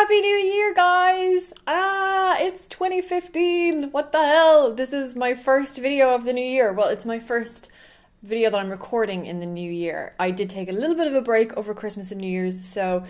Happy New Year, guys! It's 2015! What the hell? This is my first video of the new year. Well, it's my first video that I'm recording in the new year. I did take a little bit of a break over Christmas and New Year's, so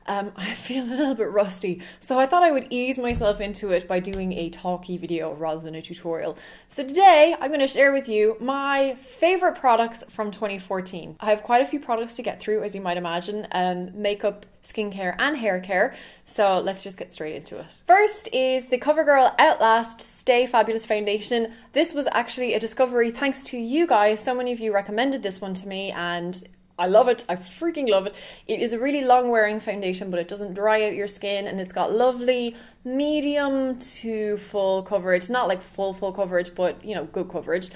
I feel a little bit rusty. So I thought I would ease myself into it by doing a talky video rather than a tutorial. So today, I'm going to share with you my favorite products from 2014. I have quite a few products to get through, as you might imagine. Makeup, skincare and hair care, so let's just get straight into it. First is the COVERGIRL OUTLAST Stay Fabulous Foundation. This was actually a discovery thanks to you guys. So many of you recommended this one to me and I love it. I freaking love it. It is a really long wearing foundation, but it doesn't dry out your skin, and it's got lovely medium to full coverage. Not like full coverage, but you know, good coverage.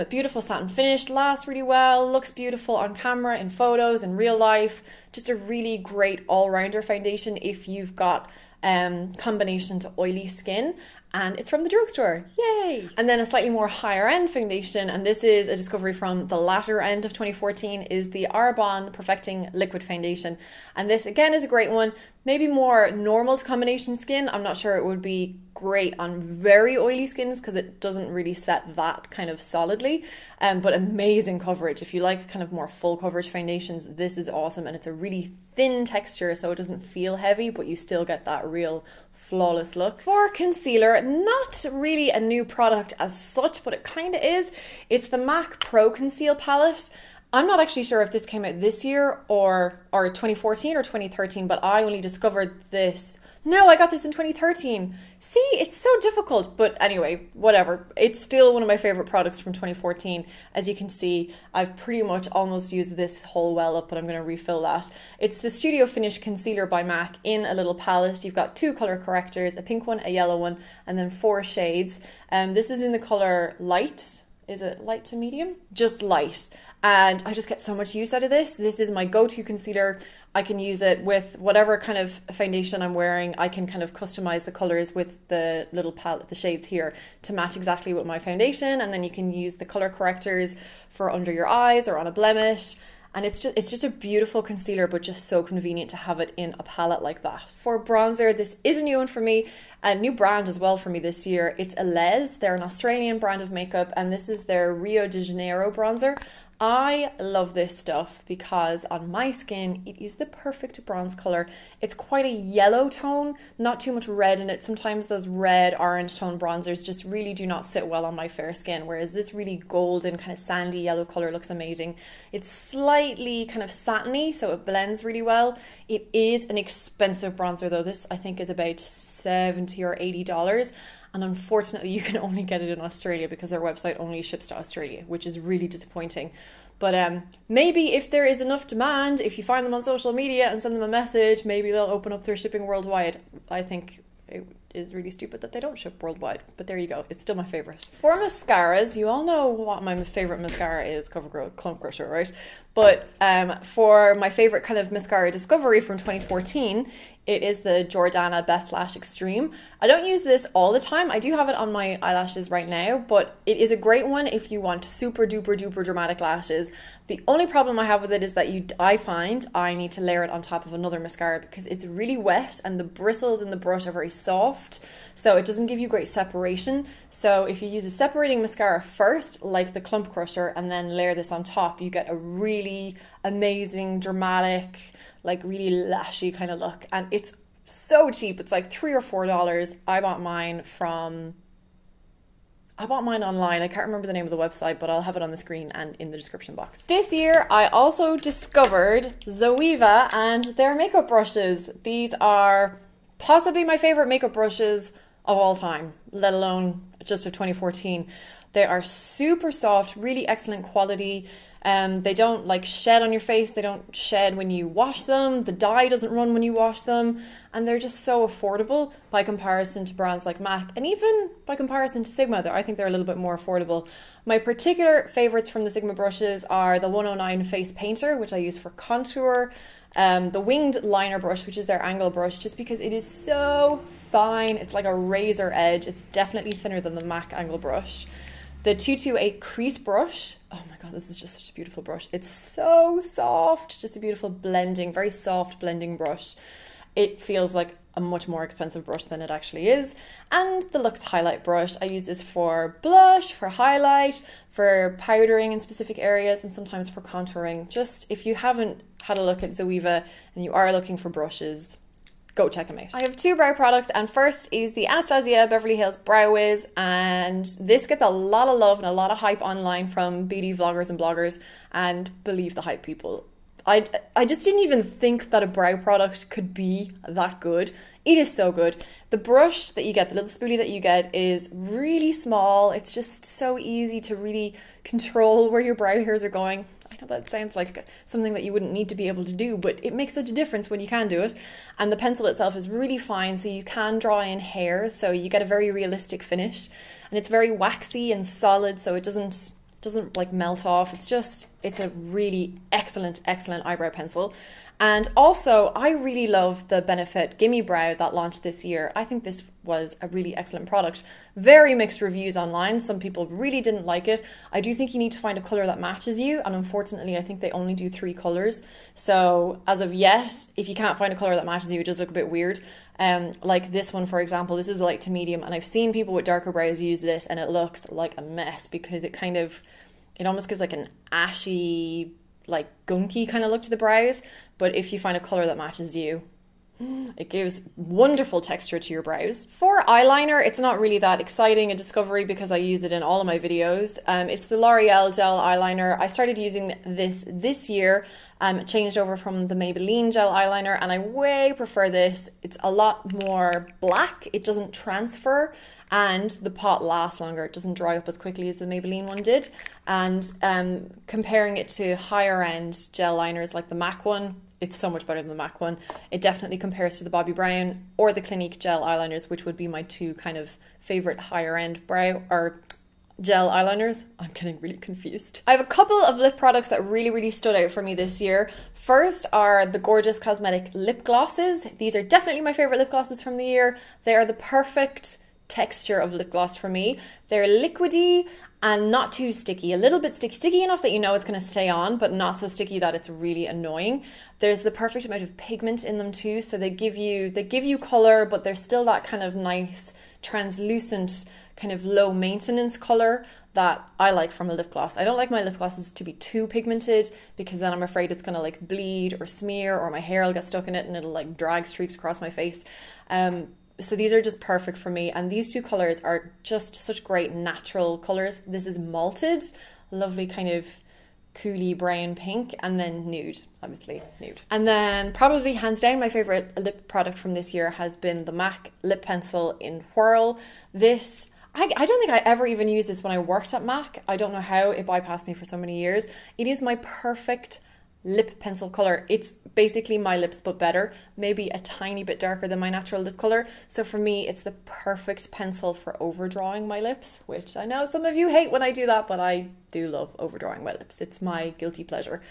Beautiful satin finish, lasts really well, looks beautiful on camera, in photos, in real life. Just a really great all-rounder foundation if you've got combination to oily skin. And it's from the drugstore, yay! And then a slightly more higher end foundation, and this is a discovery from the latter end of 2014, is the ARBONNE Perfecting Liquid Foundation. And this again is a great one, maybe more normal to combination skin. I'm not sure it would be great on very oily skins because it doesn't really set that kind of solidly, but amazing coverage. If you like kind of more full coverage foundations, this is awesome, and it's a really thin texture so it doesn't feel heavy, but you still get that real flawless look. For concealer, not really a new product as such, but it kind of is. It's the MAC Pro Conceal Palette. I'm not actually sure if this came out this year or 2014 or 2013, but I only discovered this. No, I got this in 2013. See, it's so difficult, but anyway, whatever. It's still one of my favorite products from 2014. As you can see, I've pretty much almost used this whole well up, but I'm going to refill that. It's the Studio Finish Concealer by MAC in a little palette. You've got 2 color correctors, a pink one, a yellow one, and then 4 shades. This is in the color light. Is it light to medium? Just light. And I just get so much use out of this. This is my go-to concealer. I can use it with whatever kind of foundation I'm wearing. I can kind of customize the colors with the little palette, the shades here, to match exactly with my foundation. And then you can use the color correctors for under your eyes or on a blemish. And it's just a beautiful concealer, but just so convenient to have it in a palette like that. For bronzer, this is a new one for me, a new brand as well for me this year. It's ELES. They're an Australian brand of makeup, and this is their Rio de Janeiro bronzer. I love this stuff because on my skin, it is the perfect bronze color. It's quite a yellow tone, not too much red in it. Sometimes those red, orange tone bronzers just really do not sit well on my fair skin, whereas this really golden, kind of sandy yellow color looks amazing. It's slightly kind of satiny, so it blends really well. It is an expensive bronzer though. This I think is about $70 or $80. And unfortunately, you can only get it in Australia because their website only ships to Australia, which is really disappointing. But maybe if there is enough demand, if you find them on social media and send them a message, maybe they'll open up their shipping worldwide. I think it is really stupid that they don't ship worldwide, but there you go. It's still my favorite. For mascaras, you all know what my favorite mascara is, CoverGirl Clump Crusher, right? But for my favorite kind of mascara discovery from 2014, it is the Jordana Best Lash Extreme. I don't use this all the time. I do have it on my eyelashes right now, but it is a great one if you want super duper duper dramatic lashes. The only problem I have with it is that I find I need to layer it on top of another mascara because it's really wet and the bristles in the brush are very soft, so it doesn't give you great separation. So if you use a separating mascara first, like the Clump Crusher, and then layer this on top, you get a really amazing, dramatic, like really lashy kind of look. And it's so cheap. It's like $3 or $4. I bought mine online. I can't remember the name of the website, but I'll have it on the screen and in the description box. This year, I also discovered ZOEIA and their makeup brushes. These are possibly my favorite makeup brushes of all time, let alone just of 2014. They are super soft, really excellent quality. They don't like shed on your face. They don't shed when you wash them. The dye doesn't run when you wash them. And they're just so affordable by comparison to brands like MAC, and even by comparison to Sigma. I think they're a little bit more affordable. My particular favorites from the Sigma brushes are the 109 Face Painter, which I use for contour. The winged liner brush, which is their angle brush, just because it is so fine. It's like a razor edge. It's definitely thinner than the MAC angle brush. The 228 crease brush, oh my god, this is just such a beautiful brush. It's so soft, just a beautiful blending, very soft blending brush. It feels like a much more expensive brush than it actually is. And the Luxe highlight brush, I use this for blush, for highlight, for powdering in specific areas, and sometimes for contouring. Just if you haven't had a look at ZOEIA and you are looking for brushes, go check them out. I have two brow products, and first is the Anastasia Beverly Hills Brow Wiz, and this gets a lot of love and a lot of hype online from beauty vloggers and bloggers, and believe the hype, people. I just didn't even think that a brow product could be that good. It is so good. The brush that you get, the little spoolie that you get, is really small. It's just so easy to really control where your brow hairs are going. I know that sounds like something that you wouldn't need to be able to do, but it makes such a difference when you can do it. And the pencil itself is really fine, so you can draw in hairs, so you get a very realistic finish. And it's very waxy and solid, so it doesn't like melt off. It's a really excellent eyebrow pencil. And also, I really love the Benefit Gimme Brow that launched this year. I think this was a really excellent product. Very mixed reviews online. Some people really didn't like it. I do think you need to find a colour that matches you, and unfortunately I think they only do 3 colours. So as of yet, if you can't find a colour that matches you, it does look a bit weird. Like this one, for example, this is light to medium, and I've seen people with darker brows use this and it looks like a mess because it almost gives like an ashy, like gunky kind of look to the brows. But if you find a colour that matches you, it gives wonderful texture to your brows. For eyeliner, it's not really that exciting a discovery because I use it in all of my videos. It's the L'Oreal gel eyeliner. I started using this year, changed over from the Maybelline gel eyeliner, and I way prefer this. It's a lot more black, it doesn't transfer, and the pot lasts longer. It doesn't dry up as quickly as the Maybelline one did. And comparing it to higher end gel liners like the MAC one, it's so much better than the MAC one. It definitely compares to the Bobbi Brown or the Clinique gel eyeliners, which would be my two kind of favorite higher end brow or gel eyeliners. I'm getting really confused. I have a couple of lip products that really stood out for me this year. First are the Gorgeous Cosmetic lip glosses. These are definitely my favorite lip glosses from the year. They are the perfect texture of lip gloss for me. They're liquidy and not too sticky. A little bit sticky enough that you know it's going to stay on, but not so sticky that it's really annoying. There's the perfect amount of pigment in them too, so they give you color, but there's still that kind of nice translucent kind of low maintenance color that I like from a lip gloss. I don't like my lip glosses to be too pigmented because then I'm afraid it's going to like bleed or smear, or my hair will get stuck in it and it'll like drag streaks across my face. So these are just perfect for me, and these two colors are just such great natural colors. This is malted, lovely kind of coolie brown pink, and then nude, obviously nude. And then probably hands down my favorite lip product from this year has been the MAC lip pencil in Whirl. This, I don't think I ever even used this when I worked at MAC. I don't know how it bypassed me for so many years. It is my perfect lip pencil color. It's basically my lips but better, maybe a tiny bit darker than my natural lip color. So for me, it's the perfect pencil for overdrawing my lips, which I know some of you hate when I do that, but I do love overdrawing my lips. It's my guilty pleasure.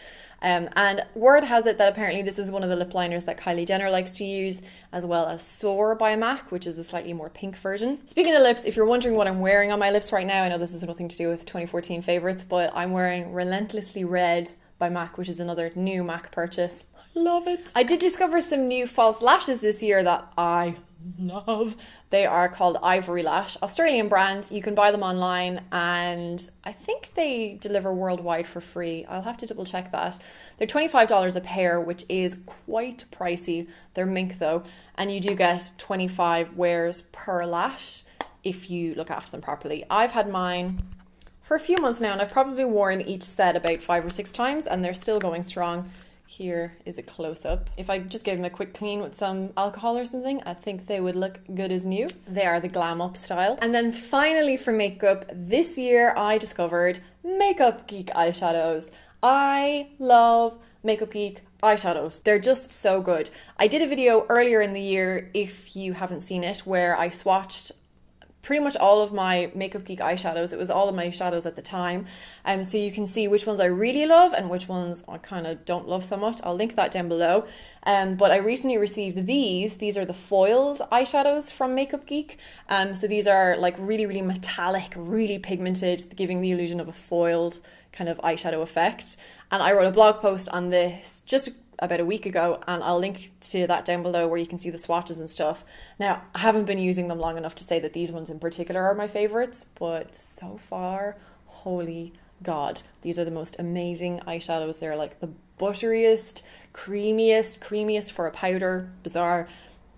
And word has it that apparently this is one of the lip liners that Kylie Jenner likes to use, as well as Soar by MAC, which is a slightly more pink version. Speaking of lips, if you're wondering what I'm wearing on my lips right now, I know this has nothing to do with 2014 favorites, but I'm wearing Relentlessly Red by MAC, which is another new MAC purchase. I love it. I did discover some new false lashes this year that I love. They are called Ivory Lash, Australian brand. You can buy them online, and I think they deliver worldwide for free. I'll have to double check that. They're $25 a pair, which is quite pricey. They're mink though, and you do get 25 wears per lash if you look after them properly. I've had mine for a few months now, and I've probably worn each set about 5 or 6 times, and they're still going strong. Here is a close-up. If I just gave them a quick clean with some alcohol or something, I think they would look good as new. They are the glam up style. And then finally for makeup, this year I discovered Makeup Geek eyeshadows. I love Makeup Geek eyeshadows. They're just so good. I did a video earlier in the year, if you haven't seen it, where I swatched pretty much all of my Makeup Geek eyeshadows. It was all of my shadows at the time. So you can see which ones I really love and which ones I kind of don't love so much. I'll link that down below. But I recently received these. These are the foiled eyeshadows from Makeup Geek. So these are like really metallic, really pigmented, giving the illusion of a foiled kind of eyeshadow effect. And I wrote a blog post on this just about a week ago, and I'll link to that down below where you can see the swatches and stuff. Now, I haven't been using them long enough to say that these ones in particular are my favorites, but so far, holy God, these are the most amazing eyeshadows. They're like the butteriest, creamiest for a powder, bizarre,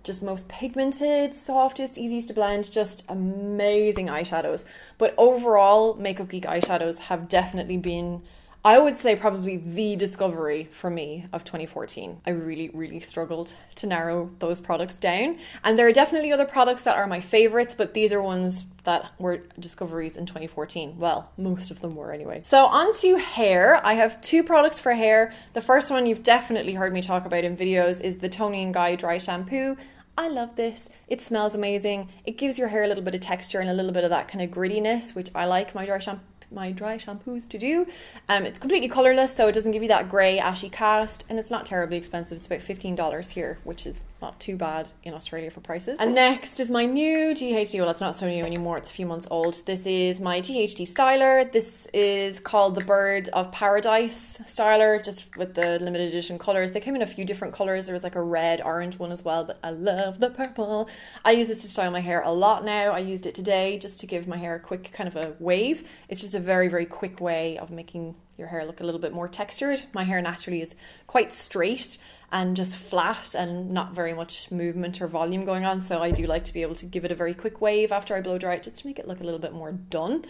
just most pigmented, softest, easiest to blend, just amazing eyeshadows. But overall, Makeup Geek eyeshadows have definitely been, I would say, probably the discovery for me of 2014. I really struggled to narrow those products down. And there are definitely other products that are my favorites, but these are ones that were discoveries in 2014. Well, most of them were anyway. So on to hair. I have two products for hair. The first one you've definitely heard me talk about in videos is the Toni and Guy Dry Shampoo. I love this. It smells amazing. It gives your hair a little bit of texture and a little bit of that kind of grittiness, which I like my dry shampoos to do. It's completely colorless, so it doesn't give you that grey ashy cast, and it's not terribly expensive. It's about $15 here, which is not too bad in Australia for prices. And next is my new GHD. Well, it's not so new anymore, it's a few months old. This is my GHD styler. This is called the Birds of Paradise styler, just with the limited edition colors. They came in a few different colors. There was like a red, orange one as well, but I love the purple. I use this to style my hair a lot now. I used it today just to give my hair a quick kind of a wave. It's just a very quick way of making your hair look a little bit more textured. My hair naturally is quite straight and just flat and not very much movement or volume going on, so I do like to be able to give it a very quick wave after I blow dry it, just to make it look a little bit more done.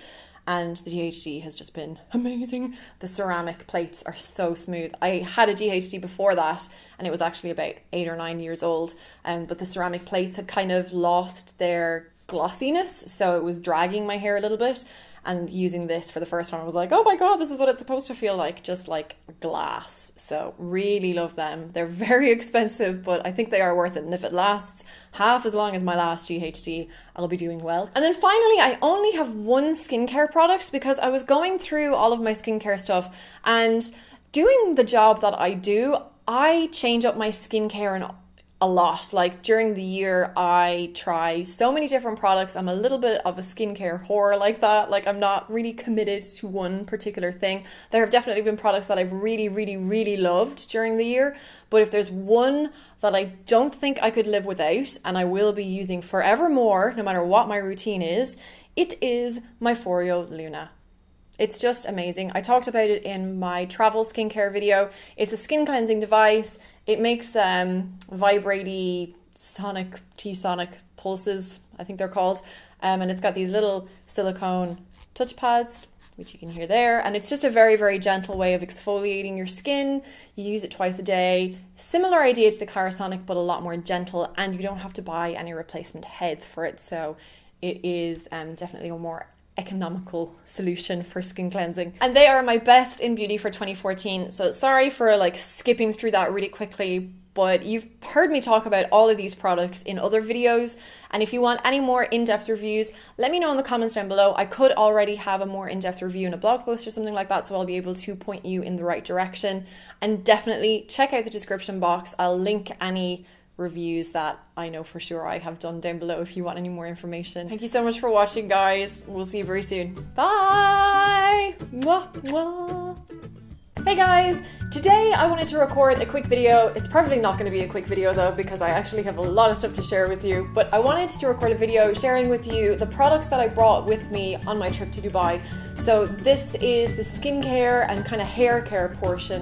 And the GHD has just been amazing. The ceramic plates are so smooth. I had a GHD before that, and it was actually about 8 or 9 years old, but the ceramic plates had kind of lost their glossiness, so it was dragging my hair a little bit. And using this for the first time, I was like, oh my God, this is what it's supposed to feel like, just like glass. So really love them. They're very expensive, but I think they are worth it. And if it lasts half as long as my last GHD, I'll be doing well. And then finally, I only have one skincare product because I was going through all of my skincare stuff, and doing the job that I do, I change up my skincare and a lot. Like during the year, I try so many different products. I'm a little bit of a skincare whore like that. Like I'm not really committed to one particular thing. There have definitely been products that I've really loved during the year, but if there's one that I don't think I could live without and I will be using forevermore, no matter what my routine is, it is my Foreo Luna. It's just amazing. I talked about it in my travel skincare video. It's a skin cleansing device. It makes vibraty T-sonic pulses, I think they're called. And it's got these little silicone touch pads, which you can hear there. And it's just a very gentle way of exfoliating your skin. You use it twice a day. Similar idea to the Clarisonic, but a lot more gentle. And you don't have to buy any replacement heads for it. So it is definitely a more economical solution for skin cleansing. And they are my best in beauty for 2014. So sorry for like skipping through that really quickly, but you've heard me talk about all of these products in other videos. And if you want any more in-depth reviews, let me know in the comments down below. I could already have a more in-depth review in a blog post or something like that, so I'll be able to point you in the right direction. And definitely check out the description box. I'll link any reviews that I know for sure I have done down below if you want any more information. Thank you so much for watching, guys. We'll see you very soon. Bye! Mwah, mwah. Hey guys, today I wanted to record a quick video. It's probably not going to be a quick video though, because I actually have a lot of stuff to share with you, but I wanted to record a video sharing with you the products that I brought with me on my trip to Dubai. So this is the skincare and kind of hair care portion